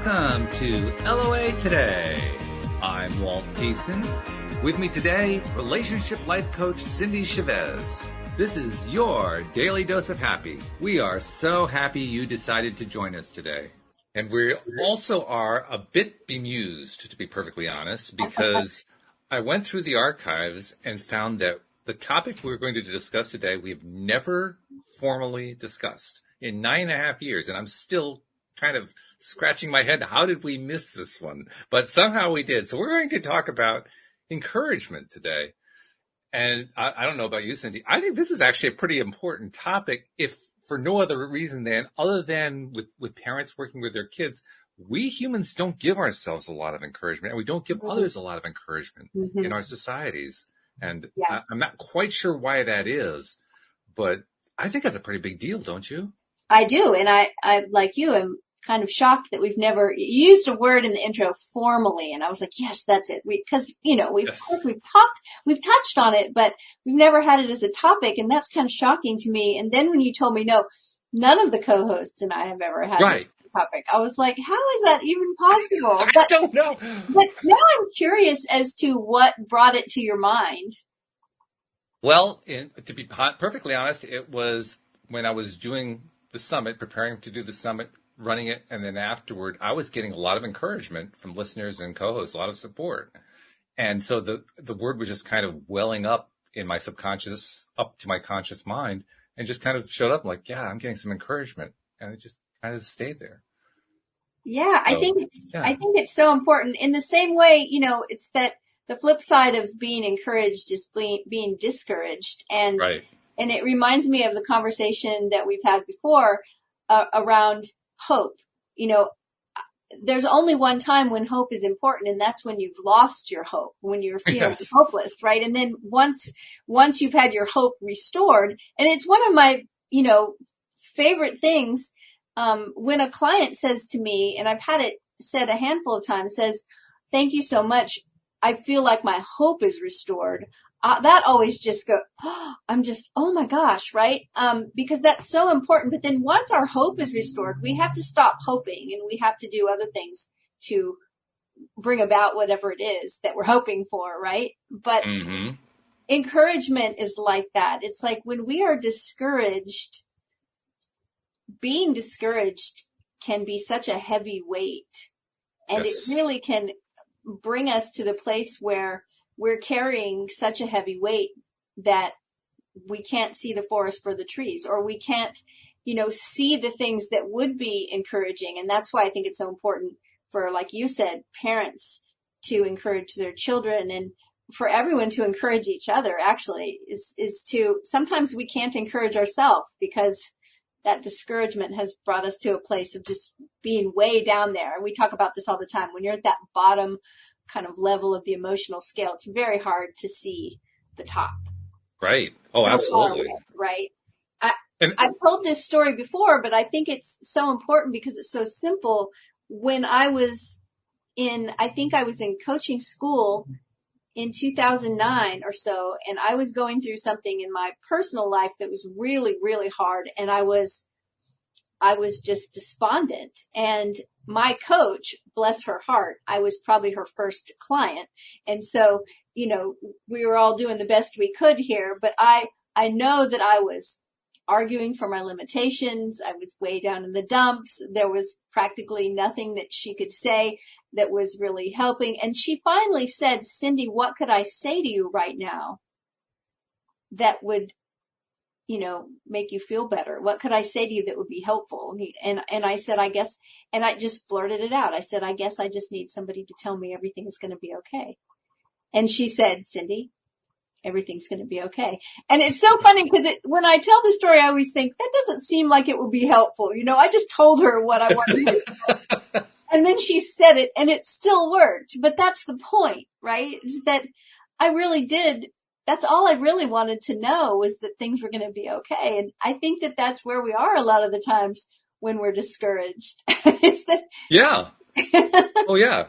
welcome to LOA Today. I'm Walt Thiessen. With me today, relationship life coach Cindy Chavez. This is your daily dose of happy. We are so happy you decided to join us today. And we also are a bit bemused, to be perfectly honest, because I went through the archives and found that the topic we're going to discuss today, we've never formally discussed in 9.5 years. And I'm still kind of scratching my head. How did we miss this one? But somehow we did. So we're going to talk about encouragement today. And I don't know about you, Cindy. I think this is actually a pretty important topic, if for no other reason other than with parents working with their kids. We humans don't give ourselves a lot of encouragement, and we don't give others a lot of encouragement in our societies. And I'm not quite sure why that is, but I think that's a pretty big deal, don't you? I do. And I like you, am kind of shocked that we've never used a word in the intro formally. And I was like, yes, that's it. Because, we've touched on it, but we've never had it as a topic. And that's kind of shocking to me. And then when you told me, no, none of the co-hosts and I have ever had this topic, I was like, how is that even possible? I don't know. But now I'm curious as to what brought it to your mind. Well, to be perfectly honest, it was when I was doing the summit, preparing to do the summit, running it, and then afterward, I was getting a lot of encouragement from listeners and co-hosts, a lot of support. And so the word was just kind of welling up in my subconscious, up to my conscious mind, and just kind of showed up like, yeah, I'm getting some encouragement. And it just kind of stayed there. Yeah, so, I think it's so important. In the same way, it's that the flip side of being encouraged is being discouraged. And it reminds me of the conversation that we've had before around hope. There's only one time when hope is important, and that's when you've lost your hope, when you're feeling hopeless, right? And then once you've had your hope restored, and it's one of my, favorite things, when a client says to me, and I've had it said a handful of times, says, thank you so much. I feel like my hope is restored. That always just oh my gosh, right? Because that's so important. But then once our hope is restored, we have to stop hoping and we have to do other things to bring about whatever it is that we're hoping for, right? But encouragement is like that. It's like when we are discouraged, being discouraged can be such a heavy weight, and it really can bring us to the place where we're carrying such a heavy weight that we can't see the forest for the trees, or we can't, see the things that would be encouraging. And that's why I think it's so important for, like you said, parents to encourage their children, and for everyone to encourage each other, actually, is to, sometimes we can't encourage ourselves because that discouragement has brought us to a place of just being way down there. And we talk about this all the time. When you're at that bottom kind of level of the emotional scale, it's very hard to see the top. Right. Oh, so absolutely. Right. I've told this story before, but I think it's so important because it's so simple. When I was in coaching school in 2009 or so, and I was going through something in my personal life that was really, really hard. And I was just despondent. And my coach, bless her heart, I was probably her first client. And so, we were all doing the best we could here, but I know that I was arguing for my limitations. I was way down in the dumps. There was practically nothing that she could say that was really helping. And she finally said, Cindy, what could I say to you right now that would, make you feel better? What could I say to you that would be helpful? And I said, I guess, and I just blurted it out. I said, I guess I just need somebody to tell me everything is going to be okay. And she said, Cindy, everything's going to be okay. And it's so funny because when I tell the story, I always think that doesn't seem like it would be helpful. I just told her what I wanted to hear. And then she said it and it still worked. But that's the point, right? Is that I really did. That's all I really wanted to know, was that things were going to be okay. And I think that that's where we are a lot of the times when we're discouraged. It's that. Yeah. Oh, yeah.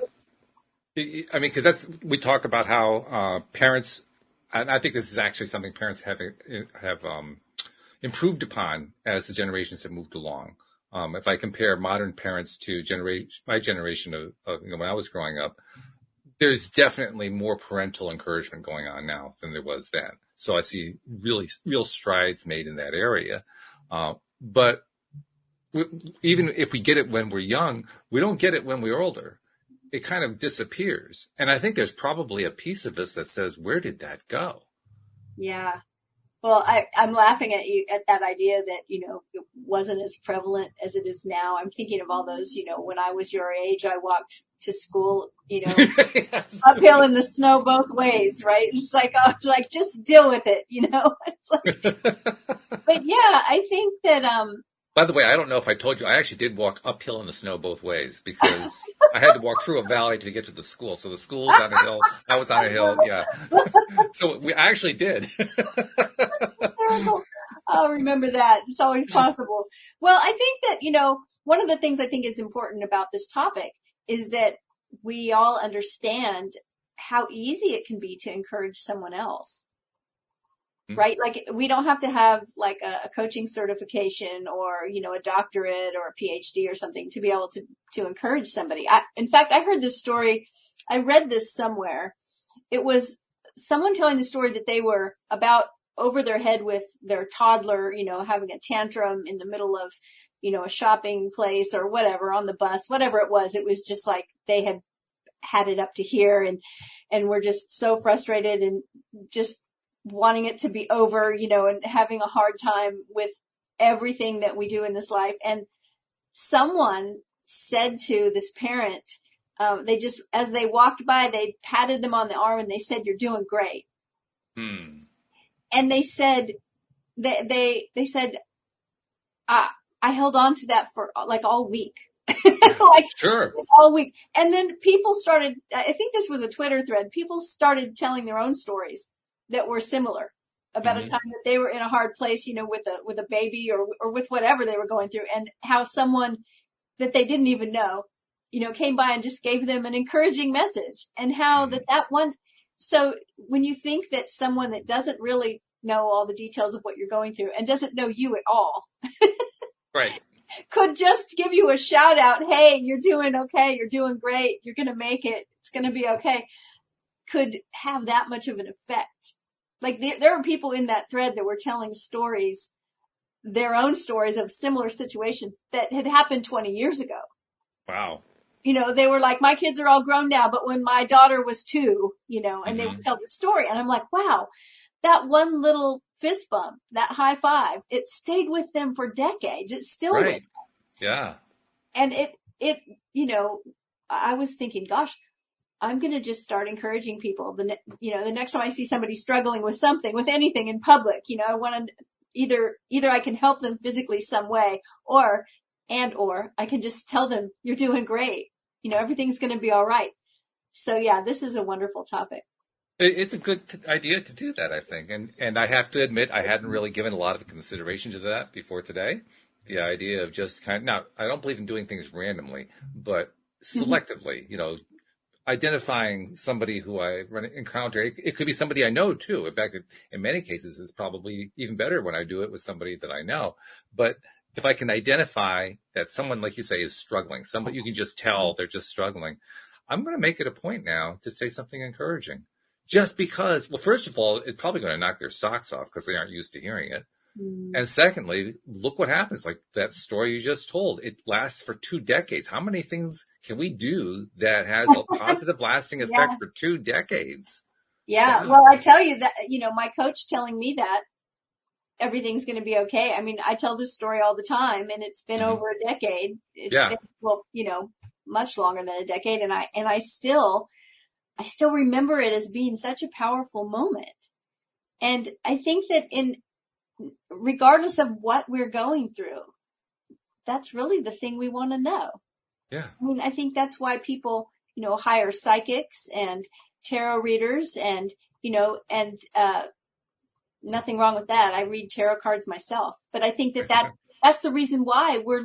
I mean, because we talk about how parents, and I think this is actually something parents have improved upon as the generations have moved along. If I compare modern parents to my generation of when I was growing up, there's definitely more parental encouragement going on now than there was then. So I see real strides made in that area. But even if we get it when we're young, we don't get it when we're older. It kind of disappears. And I think there's probably a piece of us that says, where did that go? Yeah. Well, I'm laughing at you at that idea that, it wasn't as prevalent as it is now. I'm thinking of all those, when I was your age, I walked to school, uphill in the snow both ways, right? It's like, I was like, just deal with it, It's like, but yeah, I think that, by the way, I don't know if I told you, I actually did walk uphill in the snow both ways because I had to walk through a valley to get to the school. So the school was on a hill. I was on a hill. Yeah. So we actually did. I'll remember that. It's always possible. Well, I think that, one of the things I think is important about this topic is that we all understand how easy it can be to encourage someone else. Right? Like we don't have to have like a coaching certification or, a doctorate or a PhD or something to be able to encourage somebody. In fact, I heard this story. I read this somewhere. It was someone telling the story that they were about over their head with their toddler, having a tantrum in the middle of, a shopping place or whatever on the bus, whatever it was. It was just like they had it up to here and were just so frustrated and just wanting it to be over, and having a hard time with everything that we do in this life. And someone said to this parent, as they walked by, they patted them on the arm and they said, "You're doing great." And they said, they said, I held on to that for like all week. Like sure. All week. And then people started, I think this was a Twitter thread. People started telling their own stories that were similar about a time that they were in a hard place, with a baby or with whatever they were going through, and how someone that they didn't even know, came by and just gave them an encouraging message, and how that one. So when you think that someone that doesn't really know all the details of what you're going through and doesn't know you at all, right, could just give you a shout out, "Hey, you're doing okay. You're doing great. You're going to make it. It's going to be okay," could have that much of an effect. Like there were people in that thread that were telling stories, their own stories of similar situation that had happened 20 years ago. Wow. They were like, "My kids are all grown now, but when my daughter was 2, and they would tell the story." And I'm like, wow, that one little fist bump, that high five, it stayed with them for decades. It's still with them. Yeah. And it, I was thinking, gosh, I'm going to just start encouraging people. The next time I see somebody struggling with something, with anything in public, I want to either I can help them physically some way, or I can just tell them, "You're doing great. Everything's going to be all right." So yeah, this is a wonderful topic. It's a good idea to do that, I think. And I have to admit, I hadn't really given a lot of consideration to that before today. The idea of just now, I don't believe in doing things randomly, but selectively, identifying somebody who I encounter. It could be somebody I know too. In fact, in many cases, it's probably even better when I do it with somebody that I know. But if I can identify that someone, like you say, is struggling, somebody you can just tell they're just struggling, I'm going to make it a point now to say something encouraging. Just because, well, first of all, it's probably going to knock their socks off because they aren't used to hearing it. And secondly, look what happens. Like that story you just told, it lasts for 2 decades. How many things can we do that has a positive lasting effect for 2 decades? Yeah. Well, I tell you that, my coach telling me that everything's going to be okay. I mean, I tell this story all the time, and it's been over a decade. It's been, much longer than a decade. And I still remember it as being such a powerful moment. And I think that regardless of what we're going through, that's really the thing we want to know. Yeah. I mean, I think that's why people, hire psychics and tarot readers and nothing wrong with that. I read tarot cards myself, but I think that's the reason why we're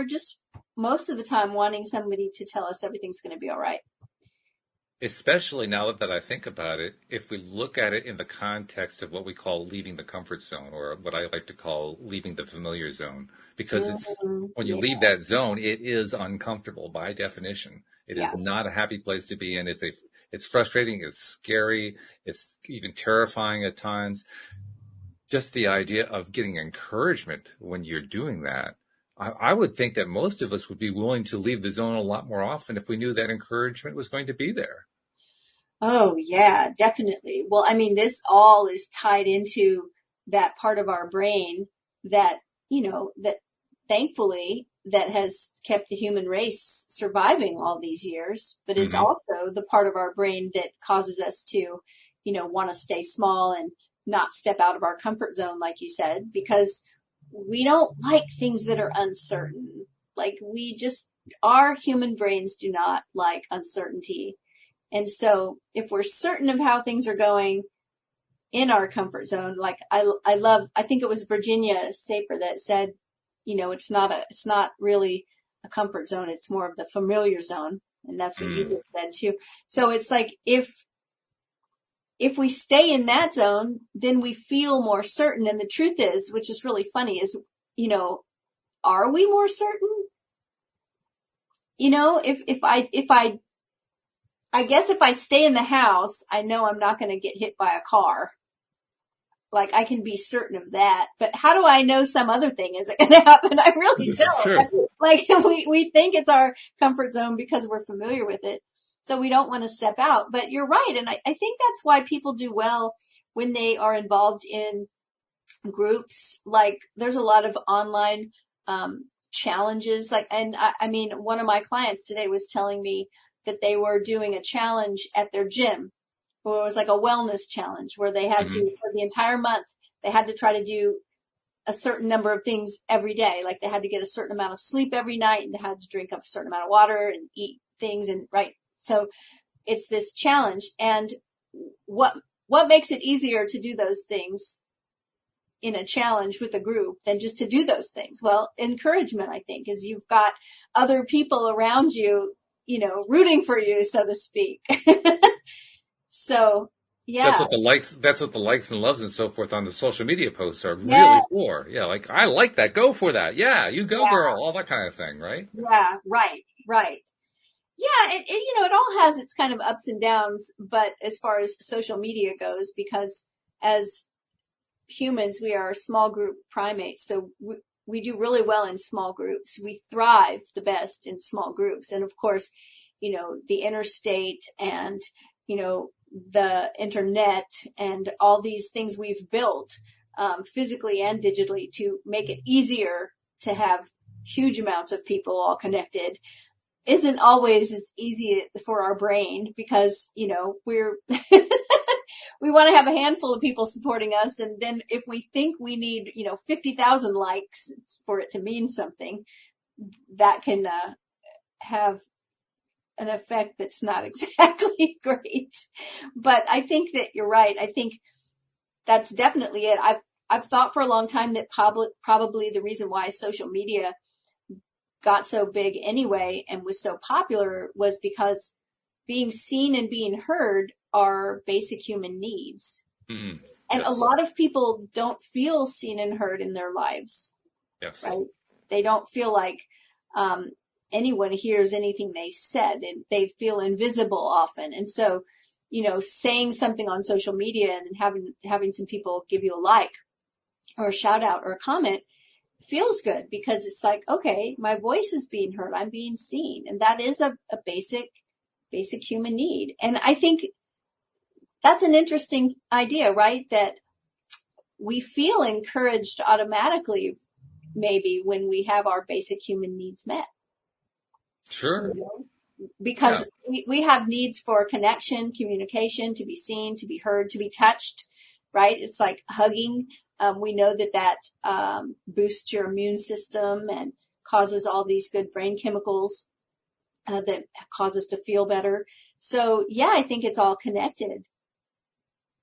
just most of the time wanting somebody to tell us everything's going to be all right. Especially now that I think about it, if we look at it in the context of what we call leaving the comfort zone, or what I like to call leaving the familiar zone, because it's when you leave that zone, it is uncomfortable by definition. It is not a happy place to be in. It's frustrating. It's scary. It's even terrifying at times. Just the idea of getting encouragement when you're doing that. I would think that most of us would be willing to leave the zone a lot more often if we knew that encouragement was going to be there. Oh, yeah, definitely. Well, I mean, this all is tied into that part of our brain that, that thankfully that has kept the human race surviving all these years. But it's also the part of our brain that causes us to, want to stay small and not step out of our comfort zone, like you said, because we don't like things that are uncertain. Like our human brains do not like uncertainty. And so if we're certain of how things are going in our comfort zone, like I think it was Virginia Saper that said, it's not really a comfort zone. It's more of the familiar zone. And that's what you just said too. So it's like, if we stay in that zone, then we feel more certain. And the truth is, which is really funny, is, are we more certain? I guess if I stay in the house, I know I'm not going to get hit by a car. Like, I can be certain of that. But how do I know some other thing isn't going to happen? I really don't. Like, we think it's our comfort zone because we're familiar with it. So we don't want to step out. But you're right. And I think that's why people do well when they are involved in groups. Like, there's a lot of online challenges. I mean, one of my clients today was telling me that they were doing a challenge at their gym, where it was like a wellness challenge where they had to, for the entire month, they had to try to do a certain number of things every day. Like, they had to get a certain amount of sleep every night, and they had to drink up a certain amount of water and eat things. And so it's this challenge. And what makes it easier to do those things in a challenge with a group than just to do those things? Well, encouragement, I think, is you've got other people around you, rooting for you, so to speak. So, yeah. That's what the likes and loves and so forth on the social media posts are really for. Yeah. Like, I like that. Go for that. Yeah. You go, girl. All that kind of thing. Right. Yeah. Right. Yeah. It all has its kind of ups and downs, but as far as social media goes, because as humans, we are small group primates. So we do really well in small groups. We thrive the best in small groups. And of course, the interstate and, the internet and all these things we've built, physically and digitally, to make it easier to have huge amounts of people all connected isn't always as easy for our brain, because, we're, we want to have a handful of people supporting us. And then if we think we need, 50,000 likes for it to mean something, that can have an effect that's not exactly great. But I think that you're right. I think that's definitely it. I've thought for a long time that probably the reason why social media got so big anyway and was so popular was because being seen and being heard are basic human needs. Mm-hmm. And a lot of people don't feel seen and heard in their lives. Yes. Right? They don't feel like anyone hears anything they said, and they feel invisible often. And so, saying something on social media and having some people give you a like or a shout out or a comment feels good, because it's like, okay, my voice is being heard. I'm being seen. And that is a basic human need. And I think that's an interesting idea, right? That we feel encouraged automatically, maybe, when we have our basic human needs met. Sure. Because we have needs for connection, communication, to be seen, to be heard, to be touched, right? It's like hugging. We know that boosts your immune system and causes all these good brain chemicals that cause us to feel better. So, yeah, I think it's all connected.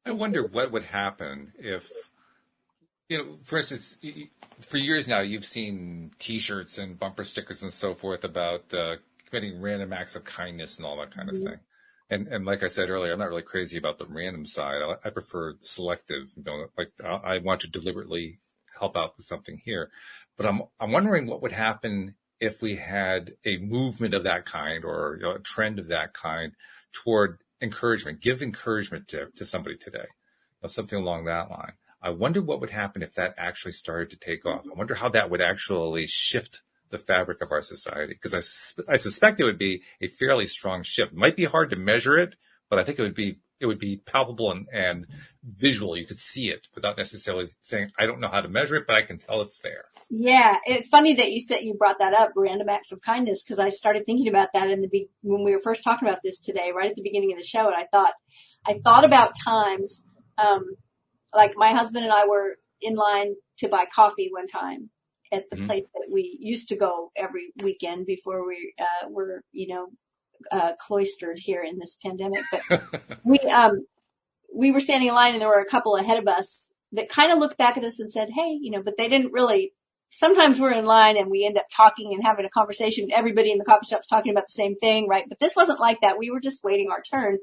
I wonder what would happen if, for instance, for years now, you've seen T-shirts and bumper stickers and so forth about committing random acts of kindness and all that kind of thing. And like I said earlier, I'm not really crazy about the random side. I prefer selective, like I want to deliberately help out with something here. But I'm wondering what would happen if we had a movement of that kind, or a trend of that kind toward encouragement. Give encouragement to somebody today, something along that line. I wonder what would happen if that actually started to take off. I wonder how that would actually shift the fabric of our society, because I suspect it would be a fairly strong shift. It might be hard to measure it, but I think it would be palpable and visual. You could see it without necessarily saying, I don't know how to measure it, but I can tell it's there. Yeah, it's funny that you brought that up, random acts of kindness, because I started thinking about that when we were first talking about this today, right at the beginning of the show, and I thought about times, like my husband and I were in line to buy coffee one time at the place that we used to go every weekend before we were, cloistered here in this pandemic. But we were standing in line, and there were a couple ahead of us that kind of looked back at us and said, hey, but they didn't really. Sometimes we're in line and we end up talking and having a conversation. Everybody in the coffee shop's talking about the same thing, right? But this wasn't like that. We were just waiting our turn.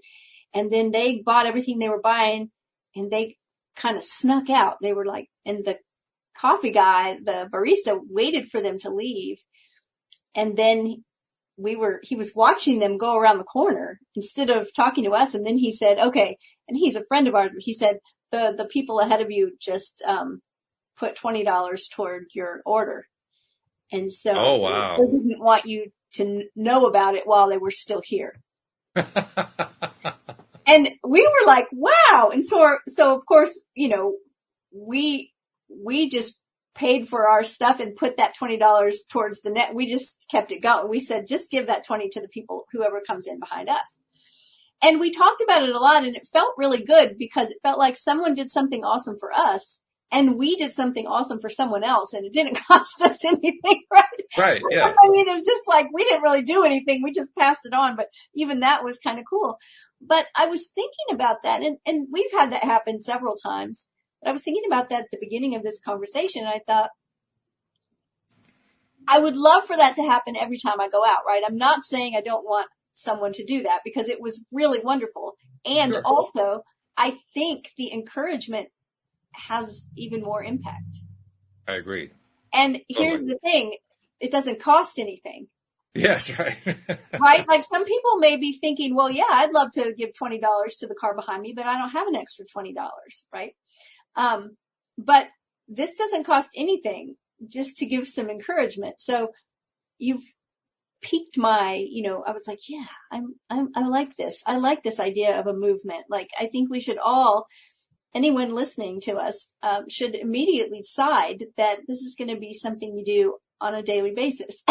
And then they bought everything they were buying, and they kind of snuck out. They were like, and the coffee guy, the barista, waited for them to leave. And then he was watching them go around the corner instead of talking to us. And then he said, okay, and he's a friend of ours. He said, the people ahead of you just, put $20 toward your order. And so oh, wow. They didn't want you to know about it while they were still here. And we were like, wow. And so of course, we just paid for our stuff and put that $20 towards the net. We just kept it going. We said, just give that 20 to the people, whoever comes in behind us. And we talked about it a lot, and it felt really good because it felt like someone did something awesome for us, and we did something awesome for someone else, and it didn't cost us anything, right? Right, yeah. I mean, it was just like, we didn't really do anything. We just passed it on, but even that was kind of cool. But I was thinking about that, and we've had that happen several times, but I was thinking about that at the beginning of this conversation, and I thought, I would love for that to happen every time I go out, right? I'm not saying I don't want someone to do that, because it was really wonderful. And sure. Also, I think the encouragement has even more impact. I agree. And here's the thing, it doesn't cost anything. Yes, right. Right? Like some people may be thinking, well, yeah, I'd love to give $20 to the car behind me, but I don't have an extra $20, right? But this doesn't cost anything, just to give some encouragement. So you've piqued my, I was like, yeah, I like this. I like this idea of a movement. Like, I think we should all, anyone listening to us, should immediately decide that this is going to be something you do on a daily basis.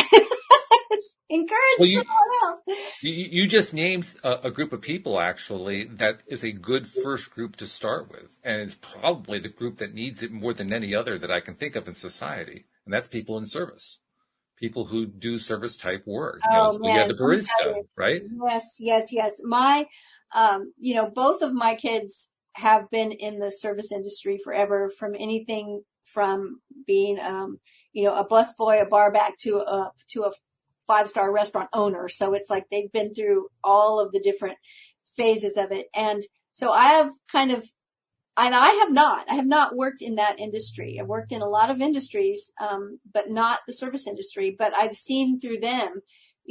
Encourage someone else. You just named a group of people, actually, that is a good first group to start with. And it's probably the group that needs it more than any other that I can think of in society. And that's people in service. People who do service type work. You have the barista, right? Yes. My, both of my kids have been in the service industry forever, from anything from being, a busboy, a bar back to a 5-star restaurant owner. So it's like they've been through all of the different phases of it. And so I have I have not worked in that industry. I've worked in a lot of industries, but not the service industry, but I've seen through them,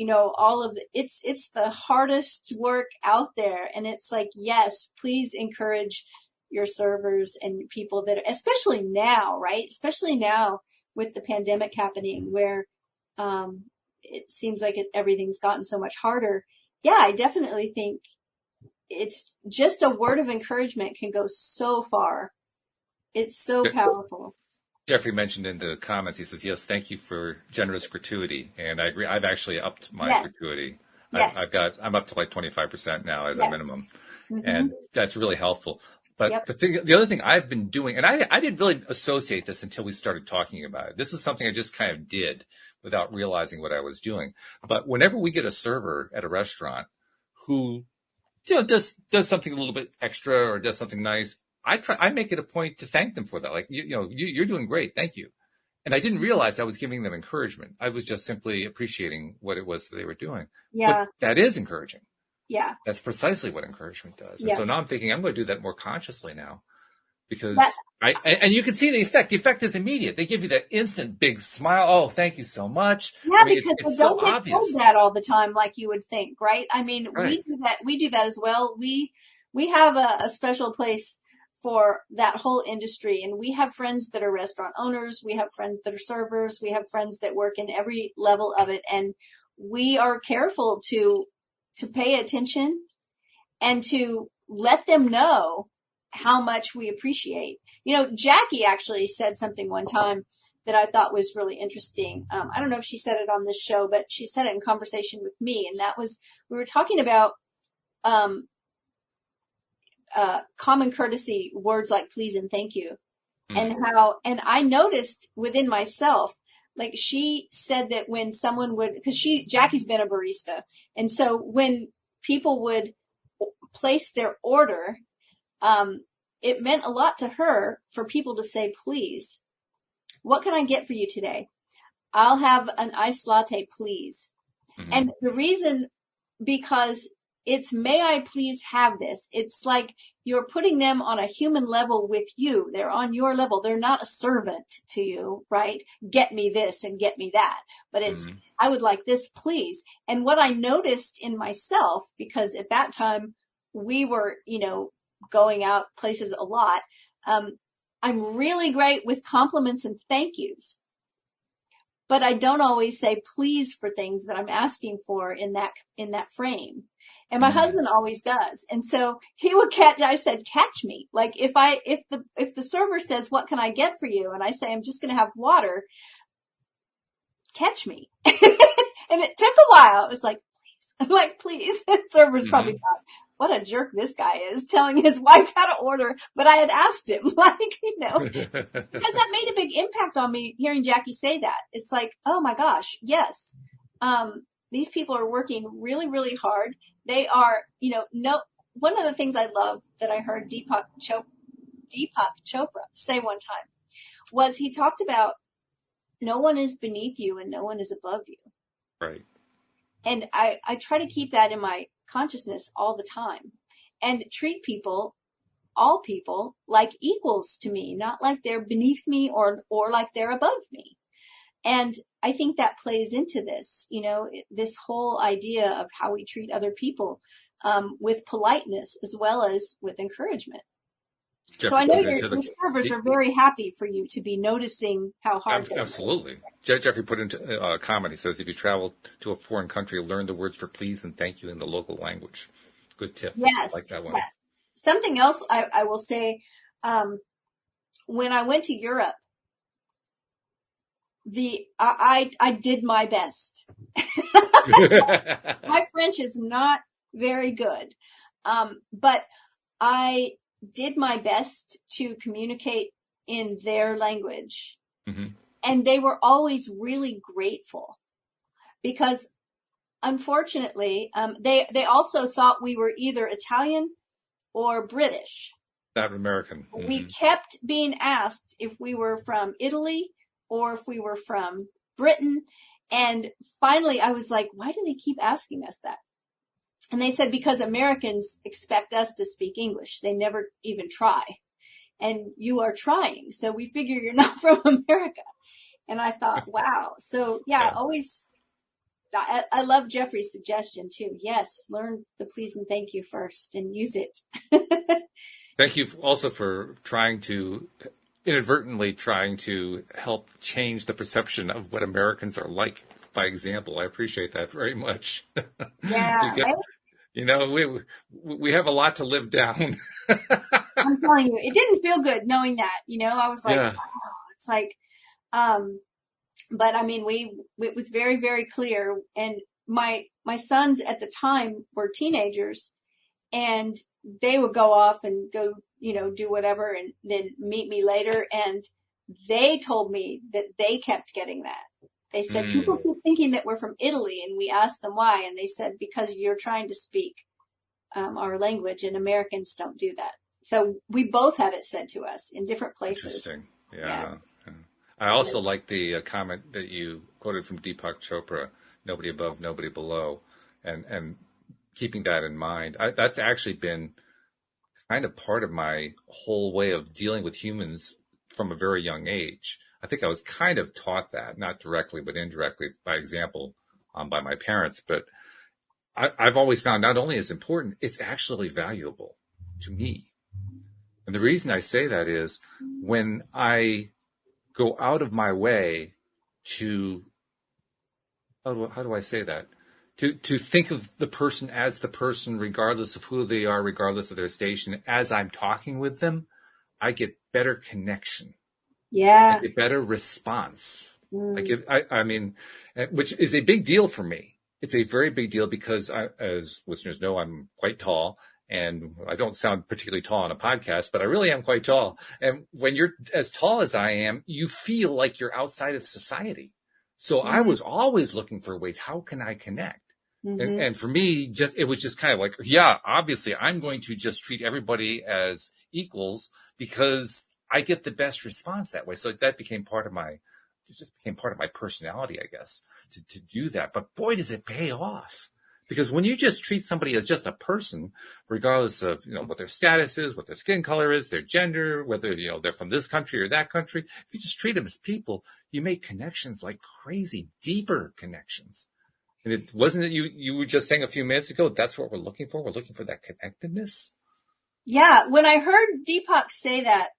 all of it's the hardest work out there. And it's like, yes, please encourage your servers and people that, especially now, right? Especially now with the pandemic happening, where, it seems like everything's gotten so much harder. Yeah, I definitely think it's just a word of encouragement can go so far. It's so powerful. Jeffrey mentioned in the comments, he says, yes, thank you for generous gratuity. And I agree. I've actually upped my gratuity. Yes. I'm up to like 25% now as a minimum. Mm-hmm. And that's really helpful. But the other thing I've been doing, and I didn't really associate this until we started talking about it. This is something I just kind of did without realizing what I was doing. But whenever we get a server at a restaurant who does something a little bit extra or does something nice, I make it a point to thank them for that. Like, you're doing great. Thank you. And I didn't realize I was giving them encouragement. I was just simply appreciating what it was that they were doing. Yeah. But that is encouraging. Yeah. That's precisely what encouragement does. And yeah. so now I'm thinking I'm going to do that more consciously now, because and you can see the effect. The effect is immediate. They give you that instant big smile. Oh, thank you so much. Yeah, I mean, because it's they so don't get obvious. told that all the time, like you would think, right? I mean, Right. we do that as well. We have a special place for that whole industry, and we have friends that are restaurant owners. We have friends that are servers. We have friends that work in every level of it, and we are careful to pay attention and to let them know how much we appreciate. You know, Jackie actually said something one time that I thought was really interesting. I don't know if she said it on this show, but she said it in conversation with me. And that was, we were talking about, common courtesy words like please and thank you. And and I noticed within myself, like she said that when someone would, because Jackie's been a barista. And so when people would place their order, it meant a lot to her for people to say, please, what can I get for you today? I'll have an iced latte, please. And the reason, because it's, may I please have this? It's like you're putting them on a human level with you. They're on your level. They're not a servant to you, right? Get me this and get me that. But it's, I would like this, please. And what I noticed in myself, because at that time we were, you know, going out places a lot. I'm really great with compliments and thank yous, but I don't always say please for things that I'm asking for in that frame. And my husband always does. And so he would I said, catch me. Like if the server says, what can I get for you? And I say, I'm just going to have water. Catch me. And it took a while. It was like, please. I'm like, please. The server's probably thought, what a jerk this guy is, telling his wife how to order, but I had asked him, like, you know, because that made a big impact on me hearing Jackie say that. It's like, oh my gosh, yes. These people are working really, really hard. They are, you know, one of the things I love that I heard Deepak Chopra say one time was he talked about no one is beneath you and no one is above you. Right. And I try to keep that in my consciousness all the time and treat people, all people, like equals to me, not like they're beneath me or like they're above me. And I think that plays into this, you know, this whole idea of how we treat other people, with politeness as well as with encouragement. Jeffrey, so I know your servers are very happy for you to be noticing how hard they absolutely. Jeffrey put into a comment. He says, if you travel to a foreign country, learn the words for please and thank you in the local language. Good tip. Yes. I like that one. Yes. Something else I will say, when I went to Europe, I did my best. My French is not very good. But I did my best to communicate in their language. And they were always really grateful because unfortunately, they also thought we were either Italian or British. Not American. We kept being asked if we were from Italy or if we were from Britain. And finally I was like, why do they keep asking us that? And they said, because Americans expect us to speak English. They never even try. And you are trying. So we figure you're not from America. And I thought, wow. So yeah, always, I love Jeffrey's suggestion too. Yes, learn the please and thank you first and use it. Thank you also for inadvertently trying to help change the perception of what Americans are like by example. I appreciate that very much. Yeah. Because, you know, we have a lot to live down. I'm telling you, it didn't feel good knowing that, you know, I was like, wow, it's like, but I mean, it was very, very clear. And my sons at the time were teenagers and they would go off and go, you know, do whatever and then meet me later. And they told me that they kept getting that. They said, people keep thinking that we're from Italy, and we asked them why. And they said, because you're trying to speak our language, and Americans don't do that. So we both had it said to us in different places. Interesting. Yeah. I also like the comment that you quoted from Deepak Chopra, nobody above, nobody below. And keeping that in mind. That's actually been kind of part of my whole way of dealing with humans from a very young age. I think I was kind of taught that, not directly, but indirectly by example, by my parents. But I've always found not only is important, it's actually valuable to me. And the reason I say that is when I go out of my way to, how do I say that? To think of the person as the person, regardless of who they are, regardless of their station, as I'm talking with them, I get better connection. Yeah. I get better response. I mean, which is a big deal for me. It's a very big deal because as listeners know, I'm quite tall, and I don't sound particularly tall on a podcast, but I really am quite tall. And when you're as tall as I am, you feel like you're outside of society. So I was always looking for ways, how can I connect? And for me, it was just kind of like, yeah, obviously I'm going to just treat everybody as equals because I get the best response that way. So that became part of my personality, I guess, to do that. But boy, does it pay off. Because when you just treat somebody as just a person, regardless of, what their status is, what their skin color is, their gender, whether, they're from this country or that country, if you just treat them as people, you make connections like crazy, deeper connections. And it wasn't that you were just saying a few minutes ago, that's what we're looking for. We're looking for that connectedness. Yeah. When I heard Deepak say that,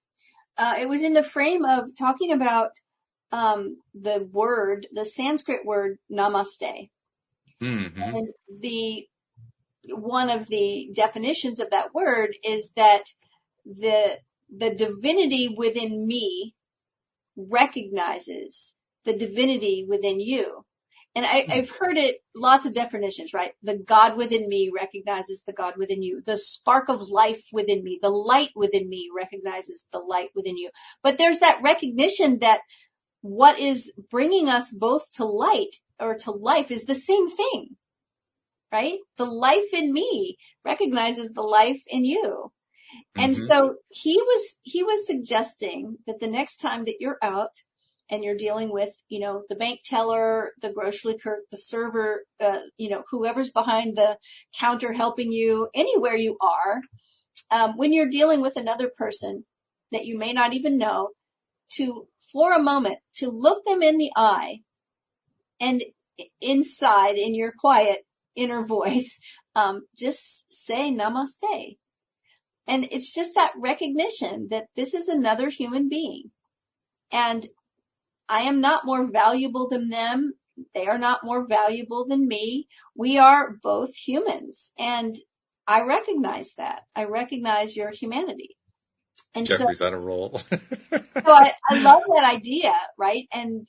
it was in the frame of talking about the Sanskrit word namaste. Mm-hmm. And one of the definitions of that word is that the divinity within me recognizes the divinity within you. And I've heard it, lots of definitions, right? The God within me recognizes the God within you. The spark of life within me, the light within me recognizes the light within you. But there's that recognition that what is bringing us both to light or to life is the same thing, right? The life in me recognizes the life in you. And so he was suggesting that the next time that you're out and you're dealing with, the bank teller, the grocery clerk, the server, whoever's behind the counter helping you, anywhere you are, when you're dealing with another person that you may not even know, for a moment, to look them in the eye and inside in your quiet inner voice, just say namaste. And it's just that recognition that this is another human being. And I am not more valuable than them. They are not more valuable than me. We are both humans. And I recognize that. I recognize your humanity. And Jeffrey's on a roll. So I love that idea, right? And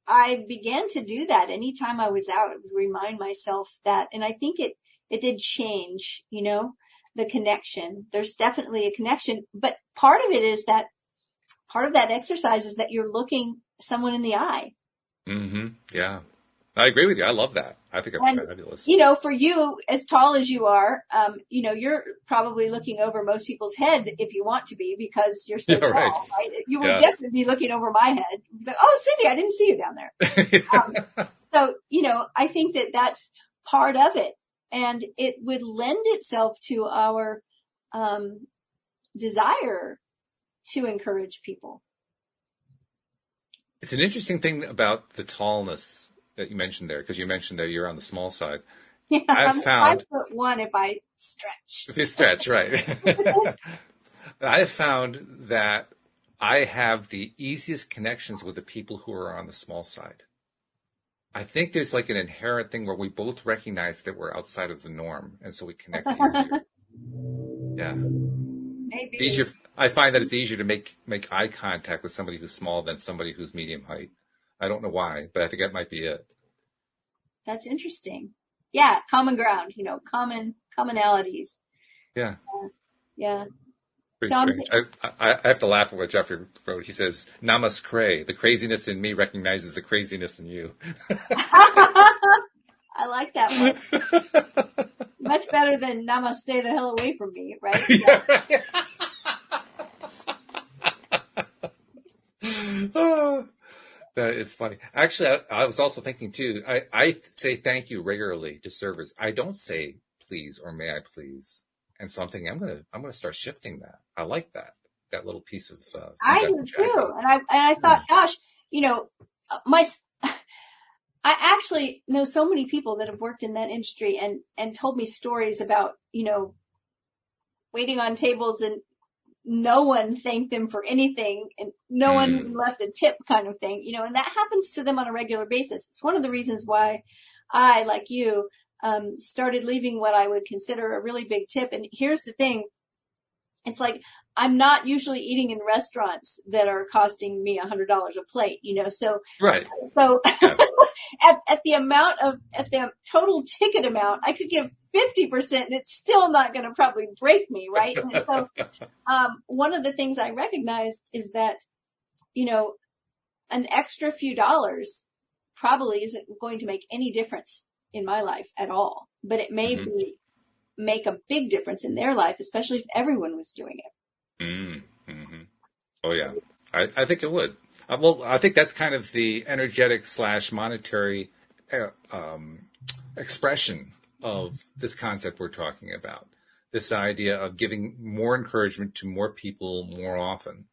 I began to do that anytime I was out. I would remind myself that. And I think it did change, the connection. There's definitely a connection. But part of that exercise is that you're looking someone in the eye. Mm-hmm. Yeah. I agree with you. I love that. I think it's fabulous. For you, as tall as you are, you're probably looking over most people's head if you want to be because you're so tall, right? You will definitely be looking over my head. Like, oh, Cindy, I didn't see you down there. So, I think that that's part of it. And it would lend itself to our desire to encourage people. It's an interesting thing about the tallness that you mentioned there, because you mentioned that you're on the small side. Yeah, I'm 5'1" if I stretch. If you stretch, right. I have found that I have the easiest connections with the people who are on the small side. I think there's like an inherent thing where we both recognize that we're outside of the norm, and so we connect easier. Yeah. Maybe. It's easier. I find that it's easier to make eye contact with somebody who's small than somebody who's medium height. I don't know why, but I think that might be it. That's interesting. Yeah, common ground, commonalities. Yeah. Yeah. I have to laugh at what Jeffrey wrote. He says, "Namaskre. The craziness in me recognizes the craziness in you." I like that one. Much better than "Namaste the hell away from me," right? Yeah. Oh, That is funny. Actually, I was also thinking too, I say thank you regularly to servers. I don't say please or may I please. And so I'm thinking I'm gonna start shifting that. I like that little piece of I feedback do that Jackie. too. And I thought, gosh, I actually know so many people that have worked in that industry and told me stories about, waiting on tables and no one thanked them for anything and no one left a tip kind of thing, and that happens to them on a regular basis. It's one of the reasons why I, like you, started leaving what I would consider a really big tip. And here's the thing. It's like, I'm not usually eating in restaurants that are costing me $100 a plate, so. Right. So yeah. at the total ticket amount, I could give 50% and it's still not going to probably break me. Right. And so, one of the things I recognized is that, an extra few dollars probably isn't going to make any difference in my life at all, but it may make a big difference in their life, especially if everyone was doing it. Mm-hmm. Oh yeah. I think it would. Well, I think that's kind of the energetic / monetary expression of this concept we're talking about. This idea of giving more encouragement to more people more often.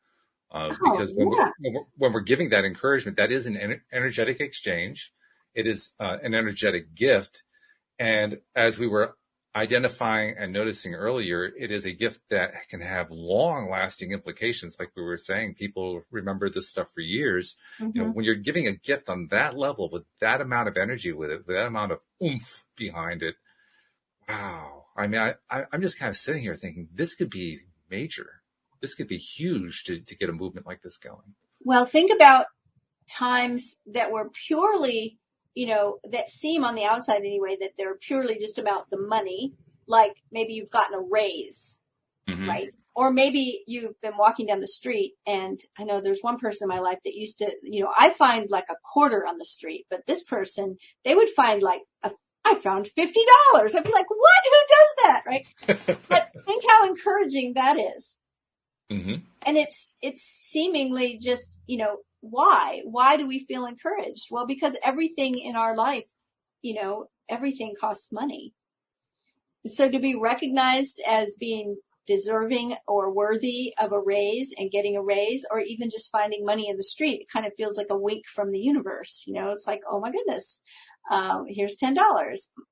Because when we're giving that encouragement, that is an energetic exchange. It is an energetic gift. And as we were identifying and noticing earlier, it is a gift that can have long-lasting implications. Like we were saying, people remember this stuff for years. When you're giving a gift on that level, with that amount of energy with it, with that amount of oomph behind it, wow. I mean, I'm just kind of sitting here thinking this could be major. This could be huge to get a movement like this going. Well, think about times that were purely, that seem on the outside anyway, that they're purely just about the money. Like maybe you've gotten a raise, right? Or maybe you've been walking down the street, and I know there's one person in my life that used to, I find like a quarter on the street, but this person, they would find like I found $50. I'd be like, what? Who does that? Right? But think how encouraging that is. And it's seemingly just, why? Why do we feel encouraged? Well, because everything in our life, everything costs money. So to be recognized as being deserving or worthy of a raise and getting a raise, or even just finding money in the street, it kind of feels like a wink from the universe. It's like, oh my goodness, here's $10.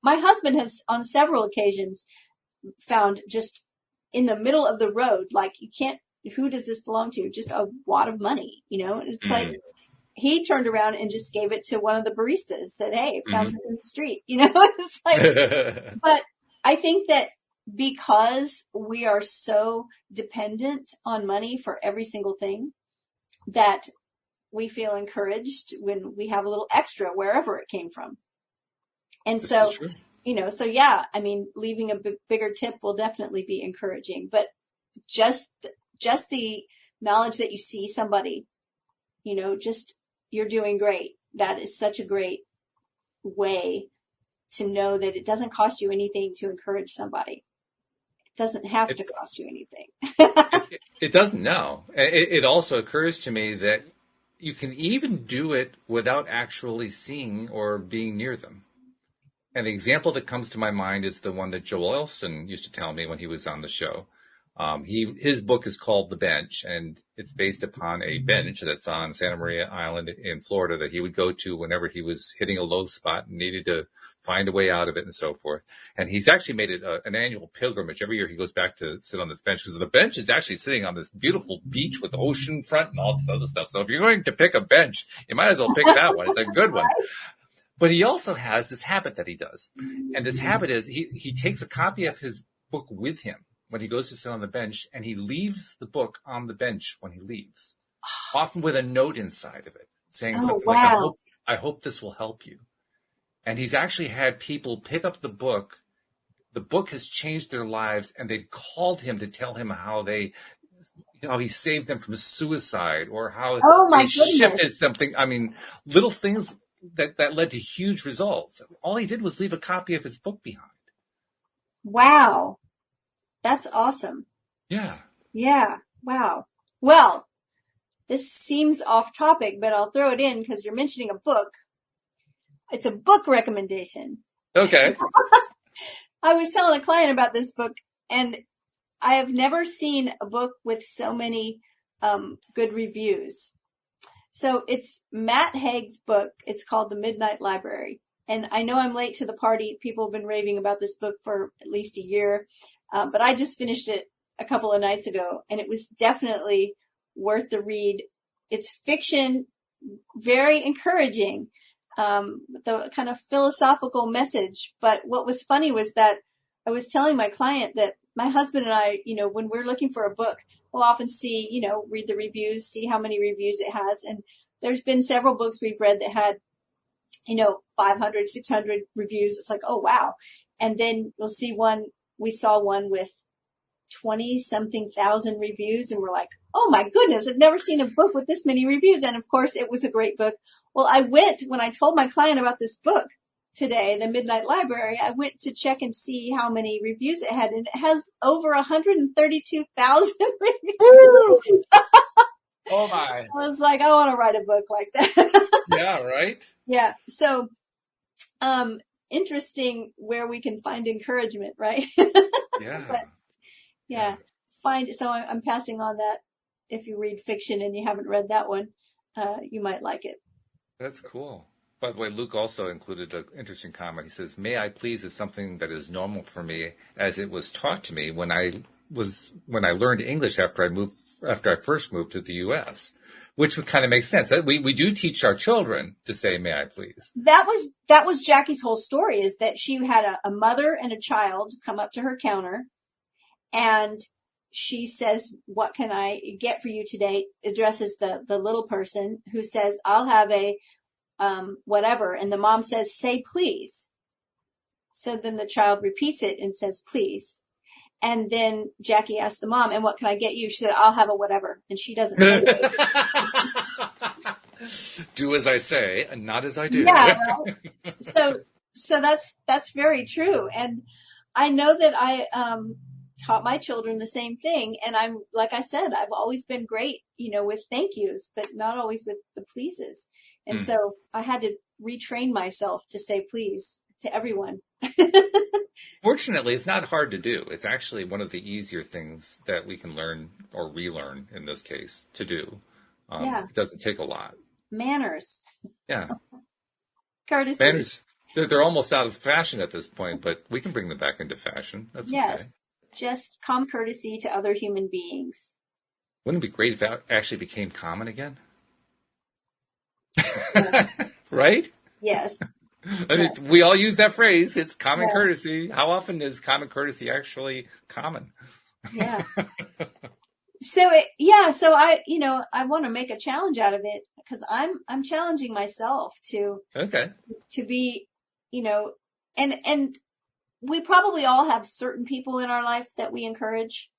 My husband has on several occasions found just in the middle of the road, like who does this belong to? Just a wad of money, and it's like, he turned around and just gave it to one of the baristas, said, hey, found this in the street, it's like, but I think that because we are so dependent on money for every single thing, that we feel encouraged when we have a little extra wherever it came from. And this so, so yeah, I mean, leaving a bigger tip will definitely be encouraging, but just the knowledge that you see somebody, just you're doing great. That is such a great way to know that it doesn't cost you anything to encourage somebody. It doesn't have to cost you anything. It doesn't, no. It also occurs to me that you can even do it without actually seeing or being near them. And the example that comes to my mind is the one that Joel Elston used to tell me when he was on the show. His book is called The Bench, and it's based upon a bench that's on Santa Maria Island in Florida that he would go to whenever he was hitting a low spot and needed to find a way out of it and so forth. And he's actually made it an annual pilgrimage. Every year he goes back to sit on this bench because the bench is actually sitting on this beautiful beach with ocean front and all this other stuff. So if you're going to pick a bench, you might as well pick that one. It's a good one. But he also has this habit that he does. And this habit is he takes a copy of his book with him when he goes to sit on the bench, and he leaves the book on the bench when he leaves, often with a note inside of it saying something like, I hope this will help you. And he's actually had people pick up the book. The book has changed their lives, and they've called him to tell him how he saved them from suicide, or how he shifted something. I mean, little things that led to huge results. All he did was leave a copy of his book behind. Wow. That's awesome. Yeah. Yeah. Wow. Well, this seems off topic, but I'll throw it in because you're mentioning a book. It's a book recommendation. Okay. I was telling a client about this book, and I have never seen a book with so many good reviews. So it's Matt Haig's book. It's called The Midnight Library. And I know I'm late to the party. People have been raving about this book for at least a year. But I just finished it a couple of nights ago, and it was definitely worth the read. It's fiction, very encouraging, the kind of philosophical message. But what was funny was that I was telling my client that my husband and I, when we're looking for a book, we'll often see, read the reviews, see how many reviews it has. And there's been several books we've read that had 500, 600 reviews. It's like, oh, wow. And then we'll see we saw one with 20 something thousand reviews. And we're like, oh my goodness, I've never seen a book with this many reviews. And of course it was a great book. Well, when I told my client about this book today, The Midnight Library, I went to check and see how many reviews it had. And it has over 132,000 reviews. Oh my. I was like, I want to write a book like that. Yeah, right? Yeah. So, interesting where we can find encouragement, right? Yeah. But, yeah. So I'm passing on that. If you read fiction and you haven't read that one, you might like it. That's cool. By the way, Luke also included an interesting comment. He says, "May I please is something that is normal for me as it was taught to me when I learned English after I first moved to the U.S." Which would kind of make sense. We do teach our children to say, "May I please." That was Jackie's whole story, is that she had a mother and a child come up to her counter, and she says, "What can I get for you today?" Addresses the little person, who says, "I'll have a whatever." And the mom says, "Say please." So then the child repeats it and says, "Please." And then Jackie asked the mom, "And what can I get you?" She said, "I'll have a whatever." And she doesn't say it. Do as I say and not as I do. Yeah. Right? So that's very true. And I know that I taught my children the same thing. And like I said, I've always been great, with thank yous, but not always with the pleases. And so I had to retrain myself to say please to everyone. Fortunately, it's not hard to do. It's actually one of the easier things that we can learn, or relearn in this case, to do. It doesn't take a lot. Manners. Yeah. Courtesy. Manners. They're almost out of fashion at this point, but we can bring them back into fashion. That's okay. Just common courtesy to other human beings. Wouldn't it be great if that actually became common again? Yeah. Right? Yes. I mean, we all use that phrase. It's common courtesy. How often is common courtesy actually common? Yeah. So I want to make a challenge out of it, because I'm challenging myself to be, and we probably all have certain people in our life that we encourage.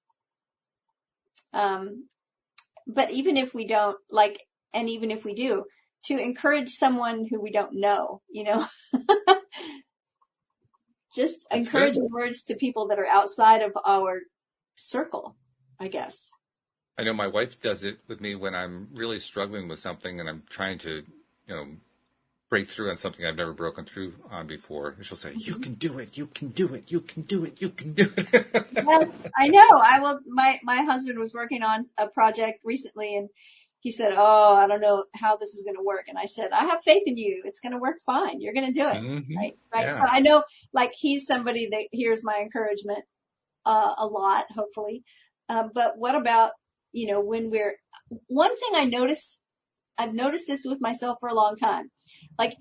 But even if we don't, and even if we do, to encourage someone who we don't know, just That's encouraging good. Words to people that are outside of our circle, I guess. I know my wife does it with me when I'm really struggling with something and I'm trying to, break through on something I've never broken through on before. And she'll say, "You can do it. You can do it. You can do it. You can do it." Well, I know. My husband was working on a project recently, and he said, "Oh, I don't know how this is going to work." And I said, "I have faith in you. It's going to work fine. You're going to do it." Mm-hmm. Right. Yeah. So I know, he's somebody that hears my encouragement a lot, hopefully. But what about, when one thing I've noticed this with myself for a long time,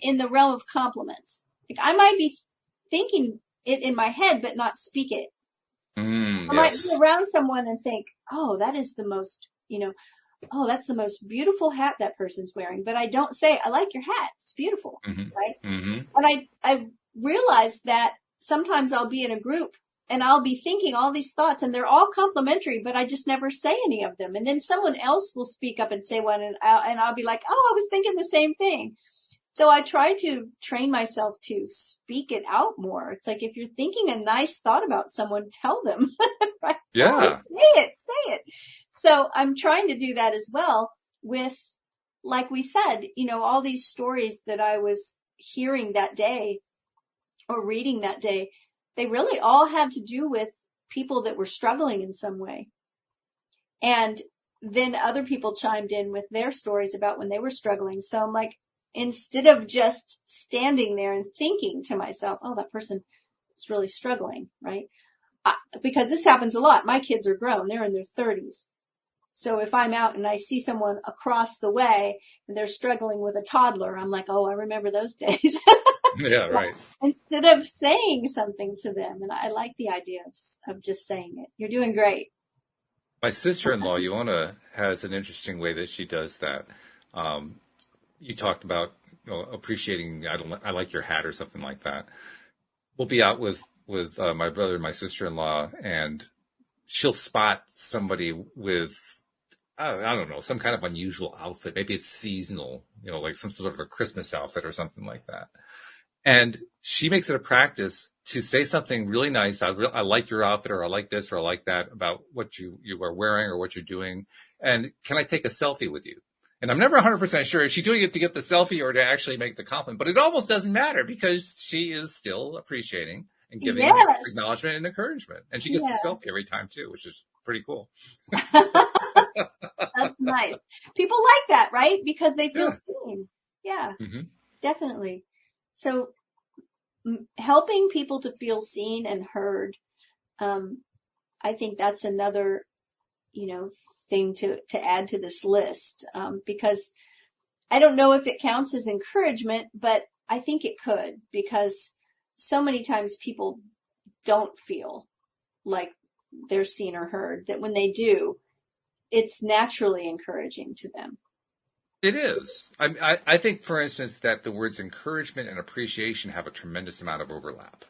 in the realm of compliments. I might be thinking it in my head, but not speak it. I might be around someone and think, "Oh, that is the most, that's the most beautiful hat that person's wearing." But I don't say, "I like your hat. It's beautiful." Mm-hmm. Right. Mm-hmm. And I realized that sometimes I'll be in a group and I'll be thinking all these thoughts, and they're all complimentary, but I just never say any of them. And then someone else will speak up and say one, and I'll be like, "Oh, I was thinking the same thing." So I try to train myself to speak it out more. It's like, if you're thinking a nice thought about someone, tell them. Right? Yeah. Oh, say it. So I'm trying to do that as well. with, like we said, all these stories that I was hearing that day or reading that day, they really all had to do with people that were struggling in some way. And then other people chimed in with their stories about when they were struggling. So I'm like, instead of just standing there and thinking to myself, oh, that person is really struggling, right? Because this happens a lot. My kids are grown. They're in their 30s. So if I'm out and I see someone across the way and they're struggling with a toddler, I'm like, oh, I remember those days. Yeah, right. Instead of saying something to them. And I like the idea of just saying it. You're doing great. My sister-in-law, Ioana, has an interesting way that she does that. You talked about appreciating, I like your hat or something like that. We'll be out with my brother and my sister-in-law, and she'll spot somebody with, I don't know, some kind of unusual outfit. Maybe it's seasonal, like some sort of a Christmas outfit or something like that. And she makes it a practice to say something really nice. I like your outfit, or I like this, or I like that about what you are wearing or what you're doing. And can I take a selfie with you? And I'm never 100% sure, is she doing it to get the selfie or to actually make the compliment? But it almost doesn't matter because she is still appreciating and giving acknowledgement and encouragement. And she gets the selfie every time too, which is pretty cool. That's nice. People like that, right? Because they feel seen. Yeah, definitely. So helping people to feel seen and heard, I think that's another, thing to add to this list, because I don't know if it counts as encouragement, but I think it could, because so many times people don't feel like they're seen or heard, that when they do, it's naturally encouraging to them. It is. I think, for instance, that the words encouragement and appreciation have a tremendous amount of overlap.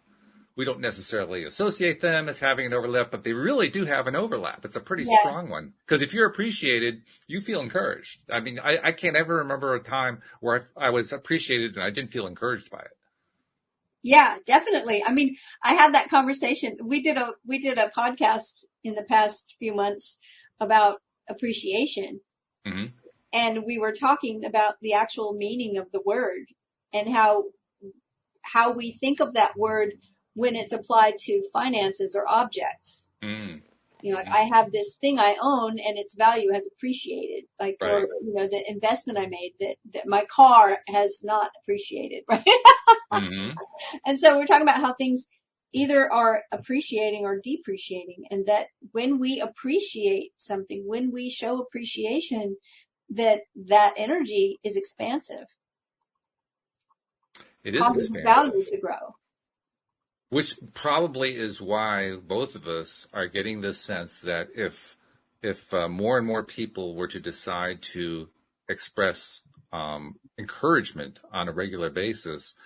We don't necessarily associate them as having an overlap, but they really do have an overlap. It's a pretty strong one. Because if you're appreciated, you feel encouraged. I mean, I can't ever remember a time where I was appreciated and I didn't feel encouraged by it. Yeah, definitely. I mean, I had that conversation. We did a podcast in the past few months about appreciation. Mm-hmm. And we were talking about the actual meaning of the word and how we think of that word when it's applied to finances or objects. Mm. Like I have this thing I own and its value has appreciated, like, right. Or, the investment I made that my car has not appreciated, right? Mm-hmm. And so we're talking about how things either are appreciating or depreciating, and that when we appreciate something, when we show appreciation, that energy is expansive. It is causes expansive. Value to grow. Which probably is why both of us are getting this sense that if more and more people were to decide to express encouragement on a regular basis,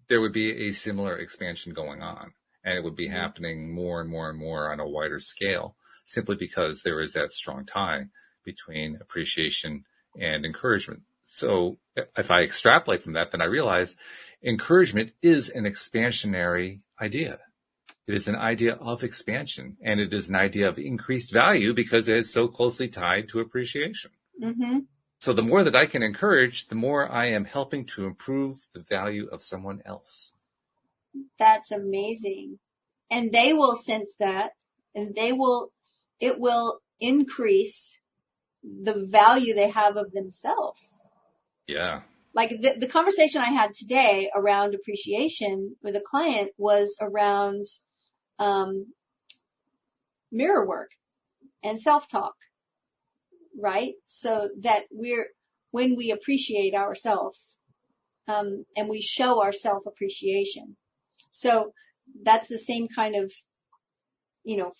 there would be a similar expansion going on, and it would be happening more and more and more on a wider scale, simply because there is that strong tie between appreciation and encouragement. So if I extrapolate from that, then I realize encouragement is an expansionary idea. It is an idea of expansion, and it is an idea of increased value because it is so closely tied to appreciation. Mm-hmm. So the more that I can encourage, the more I am helping to improve the value of someone else. That's amazing. And they will sense that, and it will increase the value they have of themselves. Yeah. Like the conversation I had today around appreciation with a client was around mirror work and self-talk, right? So that when we appreciate ourselves, and we show our self-appreciation. So that's the same kind of,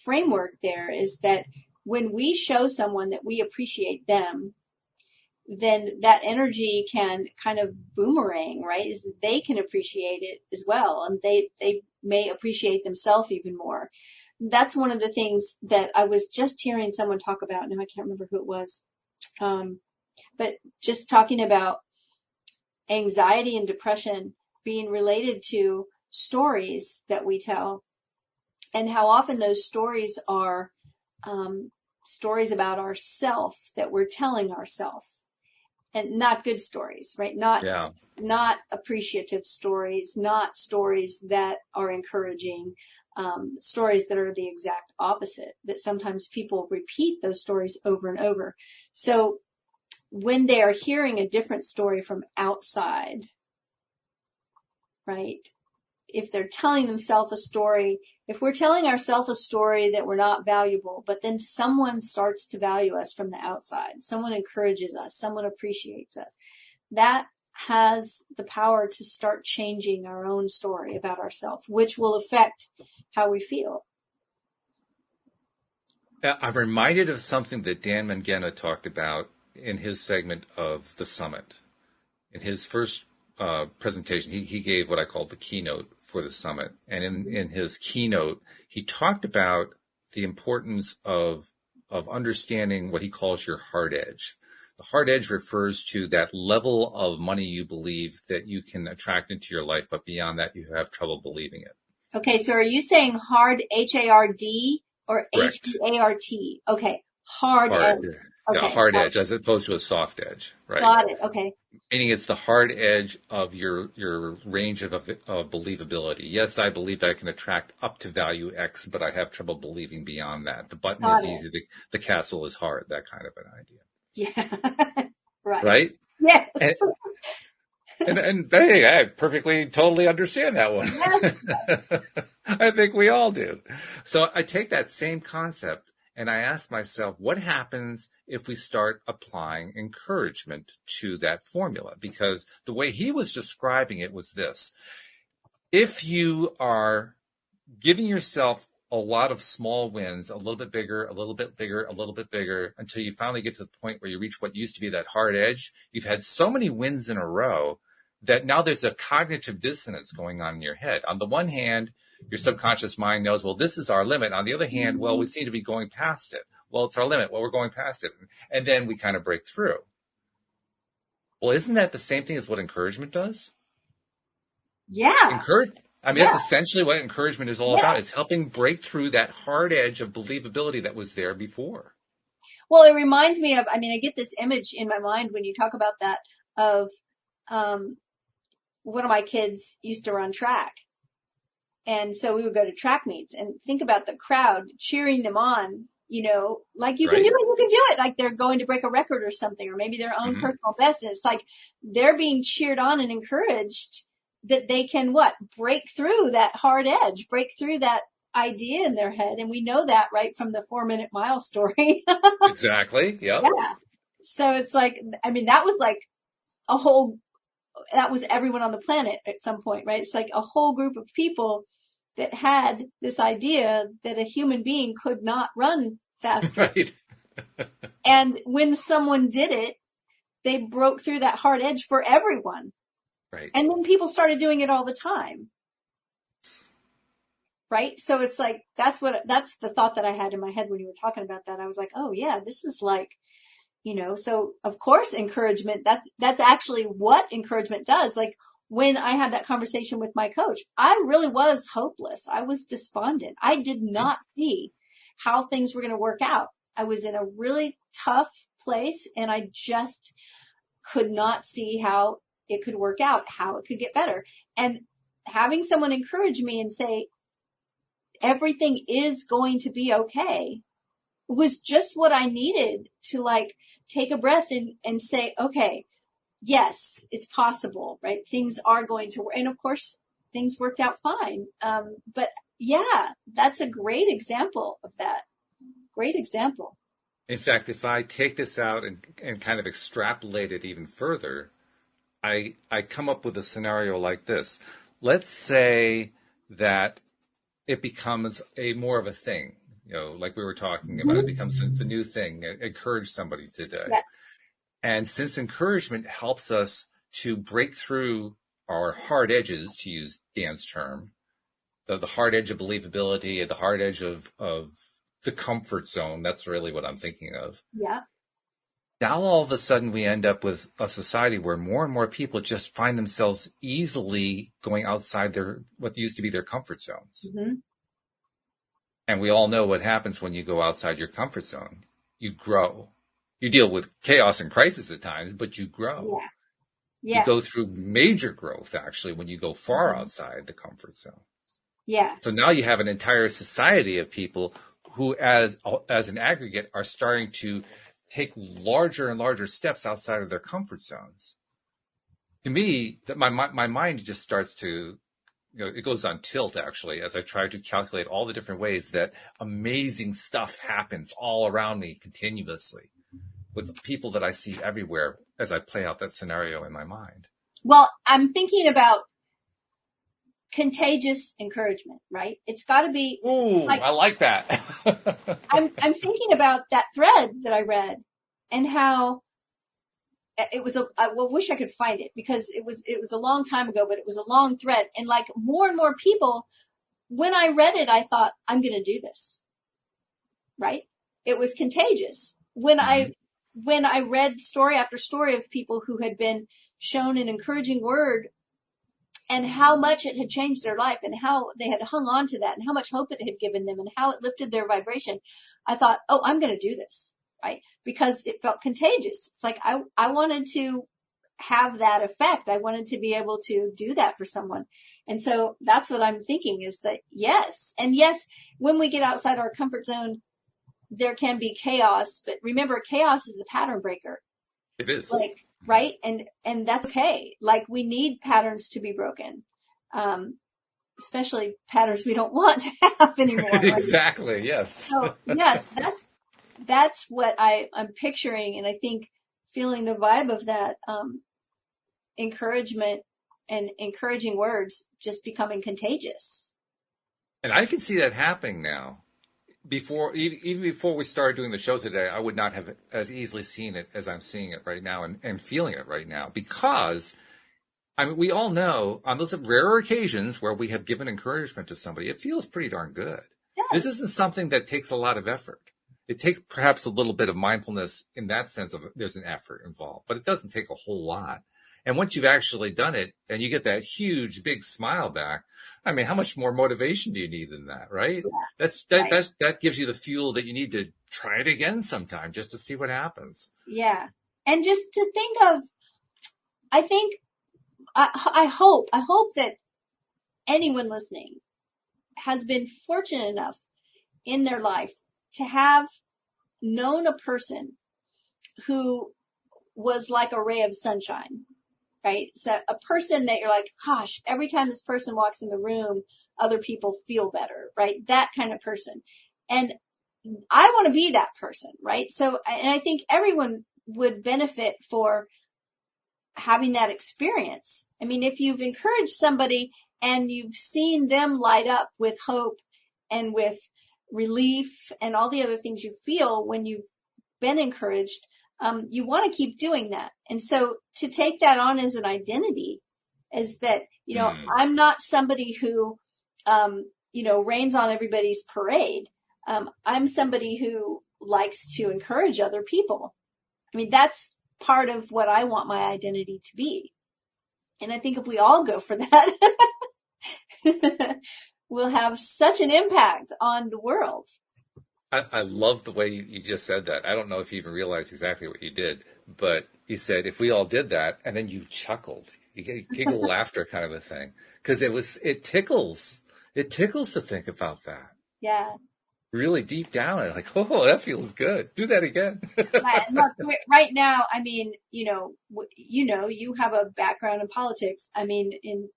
framework there, is that when we show someone that we appreciate them, then that energy can kind of boomerang, right? Is they can appreciate it as well. And they may appreciate themselves even more. That's one of the things that I was just hearing someone talk about. Now I can't remember who it was. But just talking about anxiety and depression being related to stories that we tell, and how often those stories are, stories about ourself that we're telling ourselves. and not good stories, right? Not appreciative stories, not stories that are encouraging, stories that are the exact opposite, that sometimes people repeat those stories over and over. So when they are hearing a different story from outside, right? If they're telling themselves a story, if we're telling ourselves a story that we're not valuable, but then someone starts to value us from the outside, someone encourages us, someone appreciates us, that has the power to start changing our own story about ourselves, which will affect how we feel. I'm reminded of something that Dan Mangena talked about in his segment of the summit. In his first presentation, he gave what I call the keynote for the summit. And in his keynote, he talked about the importance of understanding what he calls your hard edge. The hard edge refers to that level of money you believe that you can attract into your life, but beyond that, you have trouble believing it. Okay, so are you saying hard, H-A-R-D, or Correct. H-E-A-R-T? Okay, hard edge. Okay, yeah, hard edge as opposed to a soft edge, right? Got it, okay. Meaning it's the hard edge of your range of believability. Yes, I believe that I can attract up to value X, but I have trouble believing beyond that. The button is easy, the castle is hard, that kind of an idea. Yeah. Right. Right? Yeah. And hey, I perfectly, totally understand that one. Yes. I think we all do. So I take that same concept and I ask myself, what happens if we start applying encouragement to that formula? Because the way he was describing it was this. If you are giving yourself a lot of small wins, a little bit bigger, a little bit bigger, a little bit bigger, until you finally get to the point where you reach what used to be that hard edge, you've had so many wins in a row that now there's a cognitive dissonance going on in your head. On the one hand, your subconscious mind knows, well, this is our limit. On the other hand, well, we seem to be going past it. Well, it's our limit. Well, we're going past it. And then we kind of break through. Well, isn't that the same thing as what encouragement does? Yeah. That's essentially what encouragement is all about. It's helping break through that hard edge of believability that was there before. Well, it reminds me of, I get this image in my mind when you talk about that of, one of my kids used to run track. And so we would go to track meets and think about the crowd cheering them on, like you can do it, you can do it. Like they're going to break a record or something, or maybe their own personal best. And it's like they're being cheered on and encouraged that they can break through that hard edge, break through that idea in their head. And we know that right from the 4-minute mile story. Exactly. Yep. Yeah. So it's like, that was like that was everyone on the planet at some point, right? It's like a whole group of people that had this idea that a human being could not run faster. Right. And when someone did it, they broke through that hard edge for everyone. Right. And then people started doing it all the time. Right. So it's like, that's the thought that I had in my head when you were talking about that. I was like, oh yeah, this is like, so of course encouragement, that's actually what encouragement does. Like when I had that conversation with my coach, I really was hopeless. I was despondent. I did not see how things were going to work out. I was in a really tough place and I just could not see how it could work out, how it could get better. And having someone encourage me and say, everything is going to be okay, was just what I needed to take a breath and say, okay, yes, it's possible, right? Things are going to work. And of course, things worked out fine. But yeah, that's a great example of that. Great example. In fact, if I take this out and kind of extrapolate it even further, I come up with a scenario like this. Let's say that it becomes more of a thing, like we were talking about. It becomes the new thing. Encourage somebody today. Yes. And since encouragement helps us to break through our hard edges, to use Dan's term, the hard edge of believability, the hard edge of the comfort zone, that's really what I'm thinking of. Yeah. Now all of a sudden we end up with a society where more and more people just find themselves easily going outside what used to be their comfort zones. Mm-hmm. And we all know what happens when you go outside your comfort zone. You grow. You deal with chaos and crisis at times, but you grow. Yeah. Yeah. You go through major growth, actually, when you go far outside the comfort zone. Yeah. So now you have an entire society of people who, as an aggregate, are starting to take larger and larger steps outside of their comfort zones. To me, that my mind just starts to, it goes on tilt, actually, as I try to calculate all the different ways that amazing stuff happens all around me continuously with people that I see everywhere as I play out that scenario in my mind. Well, I'm thinking about contagious encouragement, right? It's got to be. Ooh, I like that. I'm thinking about that thread that I read and how it was I wish I could find it because it was a long time ago, but it was a long thread. And like more and more people, when I read it, I thought, I'm going to do this. Right? It was contagious. When I read story after story of people who had been shown an encouraging word and how much it had changed their life and how they had hung on to that and how much hope it had given them and how it lifted their vibration, I thought, oh, I'm going to do this. Right? Because it felt contagious. It's like I wanted to have that effect. I wanted to be able to do that for someone. And so that's what I'm thinking is that yes. And yes, when we get outside our comfort zone, there can be chaos, but remember, chaos is the pattern breaker. It is. Like, right? And that's okay. Like we need patterns to be broken. Especially patterns we don't want to have anymore. Right? Exactly. Yes. So yes, that's what I'm picturing. And I think feeling the vibe of that, encouragement and encouraging words just becoming contagious. And I can see that happening now. Even before we started doing the show today, I would not have as easily seen it as I'm seeing it right now and feeling it right now because I mean, we all know on those rare occasions where we have given encouragement to somebody, it feels pretty darn good. Yes. This isn't something that takes a lot of effort. It takes perhaps a little bit of mindfulness in that sense of there's an effort involved, but it doesn't take a whole lot. And once you've actually done it and you get that huge, big smile back, I mean, how much more motivation do you need than that, right? Yeah, that gives you the fuel that you need to try it again sometime just to see what happens. Yeah. And just to think of, I hope that anyone listening has been fortunate enough in their life to have known a person who was like a ray of sunshine, right? So a person that you're like, gosh, every time this person walks in the room, other people feel better, right? That kind of person. And I want to be that person, right? So, and I think everyone would benefit for having that experience. I mean, if you've encouraged somebody and you've seen them light up with hope and with relief and all the other things you feel when you've been encouraged, you want to keep doing that. And so to take that on as an identity is that, I'm not somebody who, rains on everybody's parade. I'm somebody who likes to encourage other people. I mean, that's part of what I want my identity to be. And I think if we all go for that, we'll have such an impact on the world. I love the way you just said that. I don't know if you even realized exactly what you did, but you said, if we all did that, and then you chuckled, you get giggle laughter kind of a thing. Cause it tickles to think about that. Yeah. Really deep down. Like, oh, that feels good. Do that again. Right now, I mean, you have a background in politics. I mean, in,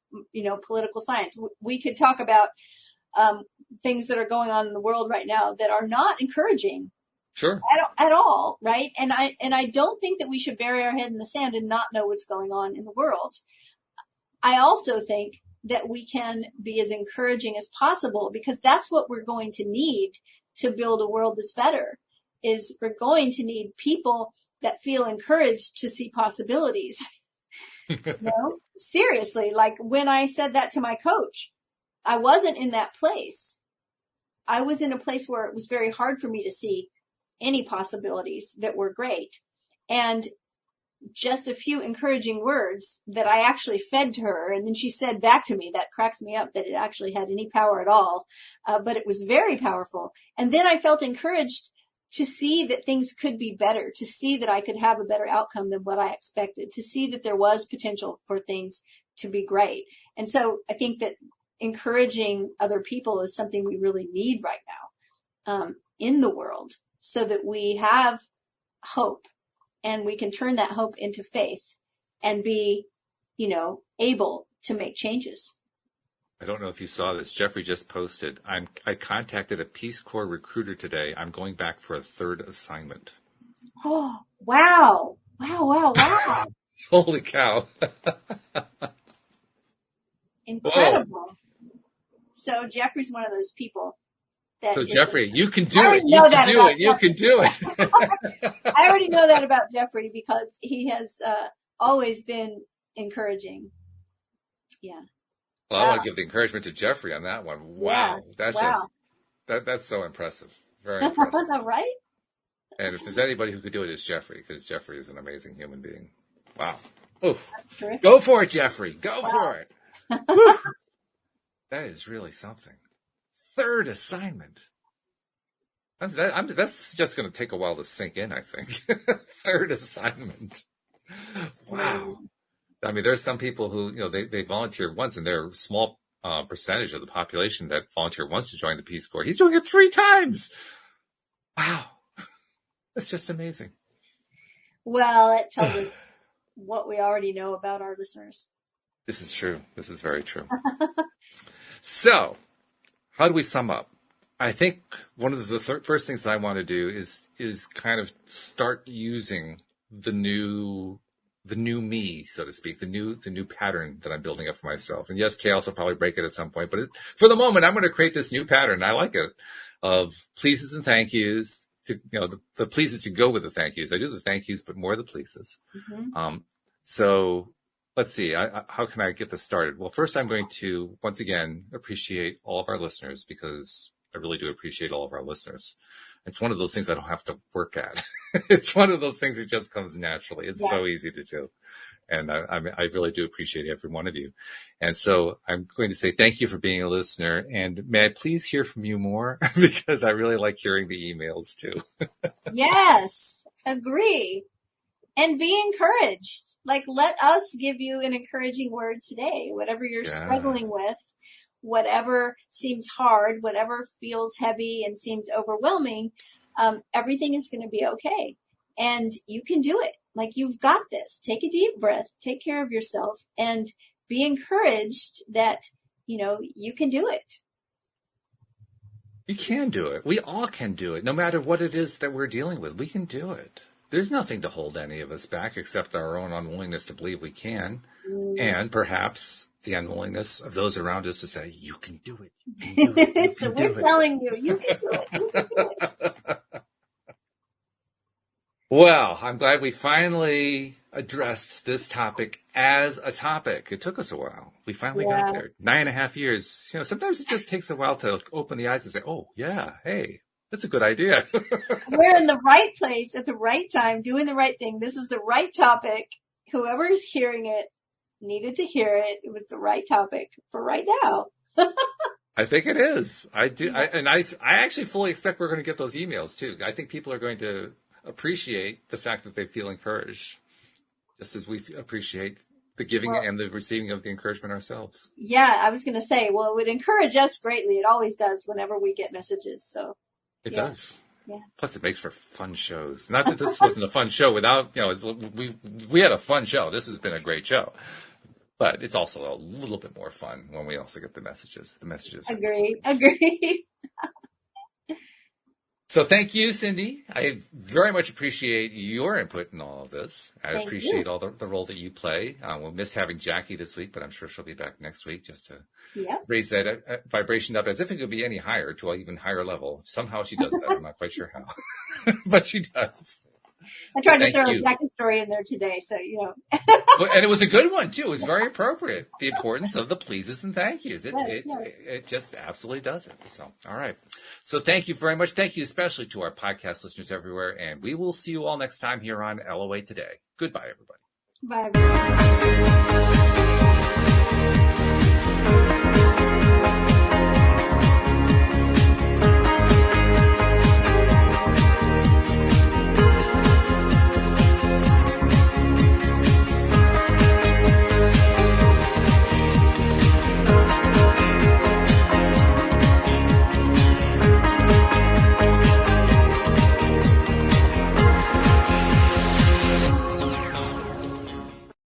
political science, we could talk about, things that are going on in the world right now that are not encouraging. Sure. At all. Right. And I don't think that we should bury our head in the sand and not know what's going on in the world. I also think that we can be as encouraging as possible because that's what we're going to need to build a world that's better is we're going to need people that feel encouraged to see possibilities. Seriously, like when I said that to my coach, I wasn't in that place. I was in a place where it was very hard for me to see any possibilities that were great. And just a few encouraging words that I actually fed to her. And then she said back to me, that cracks me up that it actually had any power at all. But it was very powerful. And then I felt encouraged to see that things could be better, to see that I could have a better outcome than what I expected, to see that there was potential for things to be great. And so I think that encouraging other people is something we really need right now in the world, so that we have hope and we can turn that hope into faith and be, able to make changes. I don't know if you saw this. Jeffrey just posted, I contacted a Peace Corps recruiter today. I'm going back for a third assignment. Oh, wow. Wow. Holy cow. Incredible. Whoa. So Jeffrey's one of those people. So Jeffrey, you can do it. You can do it. You can do it. I already know that about Jeffrey because he has always been encouraging. Yeah. Well, I want to give the encouragement to Jeffrey on that one. Wow. Yeah. That's so impressive. Very impressive. Right? And if there's anybody who could do it, it's Jeffrey, because Jeffrey is an amazing human being. Wow. Oof. Go for it, Jeffrey. Go for it. That is really something. Third assignment. That's just going to take a while to sink in, I think. Third assignment. Wow. I mean, there's some people who, they volunteered once, and they're a small percentage of the population that volunteered once to join the Peace Corps. He's doing it 3 times. Wow. That's just amazing. Well, it tells us what we already know about our listeners. This is true. This is very true. So, how do we sum up? I think one of the first things that I want to do is kind of start using the new me, so to speak, the new pattern that I'm building up for myself. And yes, chaos will probably break it at some point, but for the moment, I'm going to create this new pattern. I like it, of pleases and thank yous. The pleases to go with the thank yous. I do the thank yous, but more the pleases. Mm-hmm. So let's see. How can I get this started? Well, first, I'm going to once again appreciate all of our listeners, because I really do appreciate all of our listeners. It's one of those things I don't have to work at. It's one of those things that just comes naturally. It's so easy to do. And I really do appreciate every one of you. And so I'm going to say thank you for being a listener. And may I please hear from you more? Because I really like hearing the emails too. Yes, agree. And be encouraged. Like, let us give you an encouraging word today. Whatever you're struggling with, whatever seems hard, whatever feels heavy and seems overwhelming, everything is going to be okay. And you can do it. Like, you've got this. Take a deep breath, take care of yourself, and be encouraged that, you can do it. You can do it. We all can do it. No matter what it is that we're dealing with, we can do it. There's nothing to hold any of us back except our own unwillingness to believe we can. And perhaps the unwillingness of those around us to say, you can do it. You can do it. So we're telling you, you can do it. You can do it. Well, I'm glad we finally addressed this topic as a topic. It took us a while. We finally got there. 9.5 years. Sometimes it just takes a while to open the eyes and say, oh, yeah, hey, that's a good idea. We're in the right place at the right time, doing the right thing. This was the right topic. Whoever's hearing it needed to hear it. It was the right topic for right now. I think it is. I do. I actually fully expect we're going to get those emails too. I think people are going to appreciate the fact that they feel encouraged, just as we appreciate the giving and the receiving of the encouragement ourselves. Yeah, I was going to say, well, it would encourage us greatly. It always does whenever we get messages. So it does. Yeah. Plus, it makes for fun shows. Not that this wasn't a fun show without, we had a fun show. This has been a great show. But it's also a little bit more fun when we also get the messages. Agree. So thank you, Cindy. I very much appreciate your input in all of this. I appreciate all the role that you play. We'll miss having Jackie this week, but I'm sure she'll be back next week just to raise that vibration up as if it could be any higher to an even higher level. Somehow she does that. I'm not quite sure how, but she does. I tried to throw a Jackie story in there today, so And it was a good one too. It was very appropriate. The importance of the pleases and thank yous. It just absolutely does it. So, all right. So thank you very much. Thank you especially to our podcast listeners everywhere, and we will see you all next time here on LOA Today. Goodbye, everybody. Bye.